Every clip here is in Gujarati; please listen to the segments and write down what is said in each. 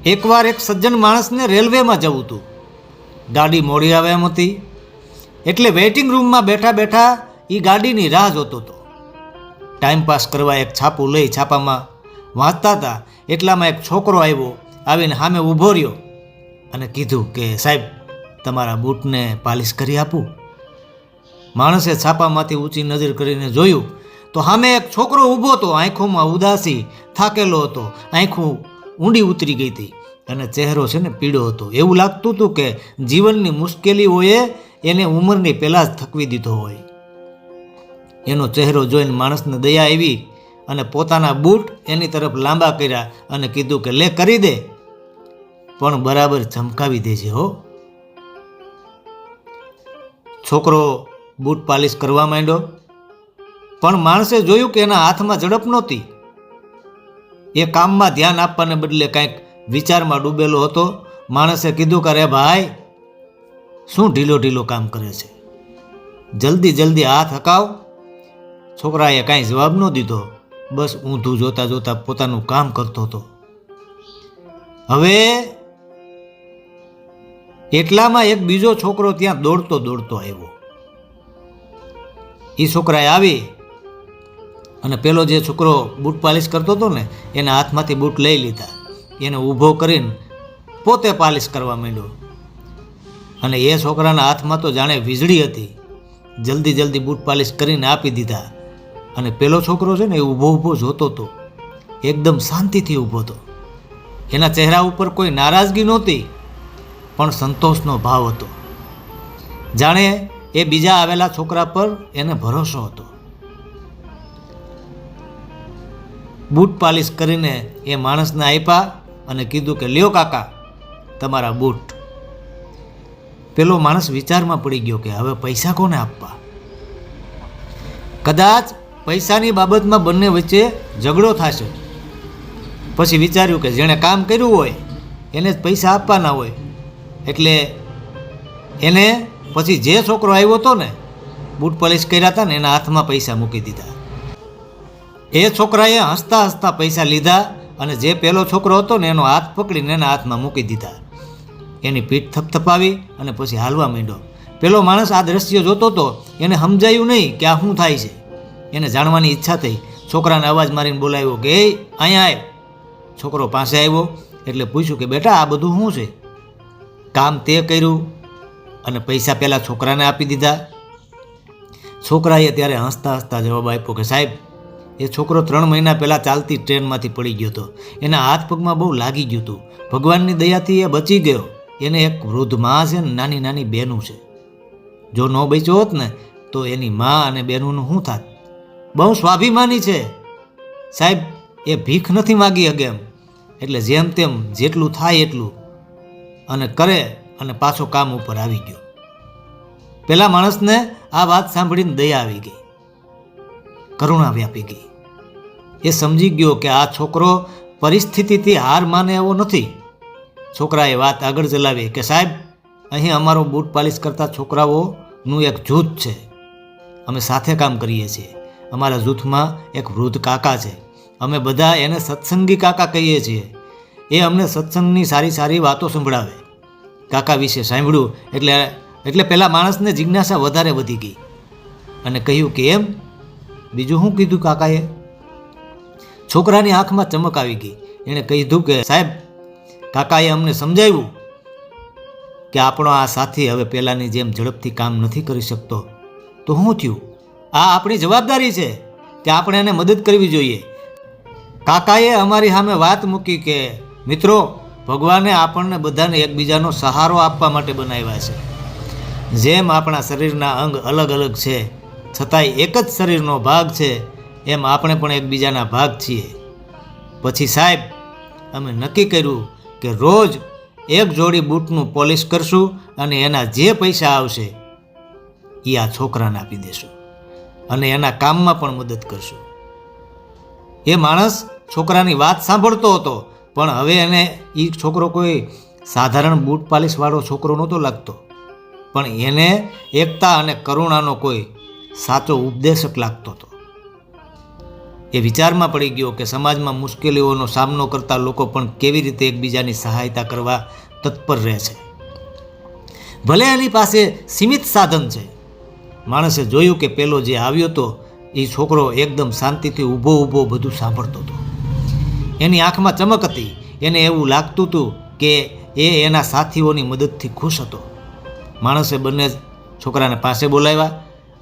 એકવાર એક સજ્જન માણસને રેલવેમાં જવું હતું. ગાડી મોડી આવે એમ હતી, એટલે વેઇટિંગ રૂમમાં બેઠા બેઠા એ ગાડીની રાહ જોતો હતો. ટાઈમપાસ કરવા એક છાપું લઈ છાપામાં વાંચતા હતા, એટલામાં એક છોકરો આવ્યો. આવીને સામે ઊભો રહ્યો અને કીધું કે સાહેબ, તમારા બૂટને પાલિશ કરી આપું. માણસે છાપામાંથી ઊંચી નજર કરીને જોયું તો સામે એક છોકરો ઊભો હતો. આંખોમાં ઉદાસી, થાકેલો હતો, આંખો ઊંડી ઉતરી ગઈ હતી અને ચહેરો છે ને પીળો હતો. એવું લાગતું હતું કે જીવનની મુશ્કેલીઓએ એને ઉંમરની પહેલાં જ થકવી દીધો હોય. એનો ચહેરો જોઈને માણસને દયા આવી અને પોતાના બૂટ એની તરફ લાંબા કર્યા અને કીધું કે લે કરી દે, પણ બરાબર ચમકાવી દેજે હો. છોકરો બૂટ પાલિશ કરવા માંડ્યો, પણ માણસે જોયું કે એના હાથમાં ઝડપ નહોતી. એ કામમાં ધ્યાન આપવાને બદલે કંઈક વિચારમાં ડૂબેલો હતો. માણસે કીધું કે અરે ભાઈ, શું ઢીલો ઢીલો કામ કરે છે, જલ્દી જલ્દી હાથ હકાવ. છોકરાએ કાંઈ જવાબ ન દીધો, બસ ઊંધું જોતા જોતા પોતાનું કામ કરતો હતો. હવે એટલામાં એક બીજો છોકરો ત્યાં દોડતો દોડતો આવ્યો. એ છોકરાએ આવી અને પેલો જે છોકરો બૂટ પાલિશ કરતો હતો ને, એના હાથમાંથી બૂટ લઈ લીધા. એને ઊભો કરીને પોતે પાલિશ કરવા માંડ્યો. અને એ છોકરાના હાથમાં તો જાણે વીજળી હતી. જલ્દી જલ્દી બૂટ પાલિશ કરીને આપી દીધા. અને પેલો છોકરો છે ને એ ઊભો ઊભો જોતો હતો, એકદમ શાંતિથી ઊભો હતો. એના ચહેરા ઉપર કોઈ નારાજગી નહોતી, પણ સંતોષનો ભાવ હતો. જાણે એ બીજા આવેલા છોકરા પર એને ભરોસો હતો. બૂટ પાલિશ કરીને એ માણસને આપ્યા અને કીધું કે લ્યો કાકા, તમારા બૂટ. પેલો માણસ વિચારમાં પડી ગયો કે હવે પૈસા કોને આપવા. કદાચ પૈસાની બાબતમાં બંને વચ્ચે ઝઘડો થશે. પછી વિચાર્યું કે જેણે કામ કર્યું હોય એને જ પૈસા આપવાના હોય. એટલે એને પછી જે છોકરો આવ્યો હતો ને, બૂટ પોલિશ કર્યા હતા ને, એના હાથમાં પૈસા મૂકી દીધા. એ છોકરાએ હસતા હસતા પૈસા લીધા અને જે પેલો છોકરો હતો ને એનો હાથ પકડીને એના હાથમાં મૂકી દીધા. એની પીઠ થપથપાવી અને પછી હાલવા માંડ્યો. પેલો માણસ આ દ્રશ્ય જોતો હતો, એને સમજાયું નહીં કે આ શું થાય છે. એને જાણવાની ઈચ્છા થઈ. છોકરાને અવાજ મારીને બોલાવ્યો કે એ અહીંયા આવ. છોકરો પાસે આવ્યો એટલે પૂછ્યું કે બેટા, આ બધું શું છે? કામ તે કર્યું અને પૈસા પહેલાં છોકરાને આપી દીધા. છોકરાએ ત્યારે હસતા હસતા જવાબ આપ્યો કે સાહેબ, એ છોકરો 3 મહિના પહેલાં ચાલતી ટ્રેનમાંથી પડી ગયો હતો. એના હાથ પગમાં બહુ લાગી ગયું હતું. ભગવાનની દયાથી એ બચી ગયો. એને એક વૃદ્ધ મા છે ને નાની નાની બહેનું છે. જો ન બચ્યો હોત ને તો એની મા અને બહેનોનું શું થાત. બહુ સ્વાભિમાની છે સાહેબ, એ ભીખ નથી માગી શકે એમ. એટલે જેમ તેમ જેટલું થાય એટલું અને કરે અને પાછો કામ ઉપર આવી ગયો. પેલા માણસને આ વાત સાંભળીને દયા આવી ગઈ, કરુણા વ્યાપી ગઈ. એ સમજી ગયો કે આ છોકરો પરિસ્થિતિથી હાર માને એવો નથી. છોકરાએ વાત આગળ ચલાવી કે સાહેબ, અહીં અમારો બૂટ પાલિશ કરતા છોકરાઓનું એક જૂથ છે. અમે સાથે કામ કરીએ છીએ. અમારા જૂથમાં એક વૃદ્ધ કાકા છે. અમે બધા એને સત્સંગી કાકા કહીએ છીએ. એ અમને સત્સંગની સારી સારી વાતો સંભળાવે. કાકા વિશે સાંભળ્યું એટલે પેલા માણસને જિજ્ઞાસા વધારે વધી ગઈ અને કહ્યું કે એમ, બીજું શું કીધું કાકાએ? છોકરાની આંખમાં ચમક આવી ગઈ. એણે કીધું કે સાહેબ, કાકાએ અમને સમજાવ્યું કે આપણો આ સાથી હવે પહેલાંની જેમ ઝડપથી કામ નથી કરી શકતો. તો શું થયું? આ આપણી જવાબદારી છે કે આપણે એને મદદ કરવી જોઈએ. કાકાએ અમારી સામે વાત મૂકી કે મિત્રો, ભગવાને આપણને બધાને એકબીજાનો સહારો આપવા માટે બનાવ્યા છે. જેમ આપણા શરીરના અંગ અલગ અલગ છે છતાંય એક જ શરીરનો ભાગ છે, એમ આપણે પણ એકબીજાના ભાગ છીએ. પછી સાહેબ, અમે નક્કી કર્યું કે રોજ એક જોડી બૂટનું પોલિશ કરશું અને એના જે પૈસા આવશે એ આ છોકરાને આપી દેશું અને એના કામમાં પણ મદદ કરશું. એ માણસ છોકરાની વાત સાંભળતો હતો, પણ હવે એને એ છોકરો કોઈ સાધારણ બૂટ પાલિશવાળો છોકરો નહોતો લાગતો, પણ એને એકતા અને કરુણાનો કોઈ સાચો ઉપદેશક લાગતો હતો. એ વિચારમાં પડી ગયો કે સમાજમાં મુશ્કેલીઓનો સામનો કરતા લોકો પણ કેવી રીતે એકબીજાની સહાયતા કરવા તત્પર રહે છે. ભલે એની પાસે સીમિત સાધન છે. માણસે જોયું કે પેલો જે આવ્યો હતો એ છોકરો એકદમ શાંતિથી ઊભો બધું સાંભળતો હતો. એની આંખમાં ચમક હતી. એને એવું લાગતું હતું કે એ એના સાથીઓની મદદથી ખુશ હતો. માણસે બંને છોકરાને પાસે બોલાવ્યા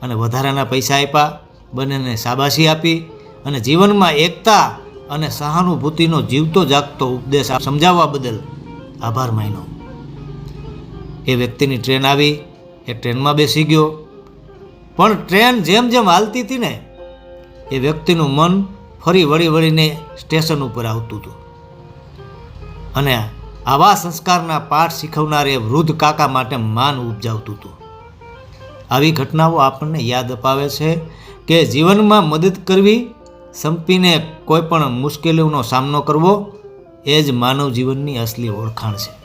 અને વધારાના પૈસા આપ્યા. બંનેને શાબાશી આપી અને જીવનમાં એકતા અને સહાનુભૂતિનો જીવતો જાગતો ઉપદેશ સમજાવવા બદલ આભાર માન્યો. એ વ્યક્તિની ટ્રેન આવી. એ ટ્રેનમાં બેસી ગયો. પણ ટ્રેન જેમ જેમ હાલતી હતી ને એ વ્યક્તિનું મન ફરી વળીને સ્ટેશન ઉપર આવતું હતું અને આવા સંસ્કારના પાઠ શીખવનાર એ વૃદ્ધ કાકા માટે માન ઉપજાવતું હતું. આવી ઘટનાઓ આપણને યાદ અપાવે છે કે જીવનમાં મદદ કરવી, સંપીને કોઈ પણ મુશ્કેલીઓનો સામનો કરવો એ જ માનવ જીવનની અસલી ઓળખાણ છે.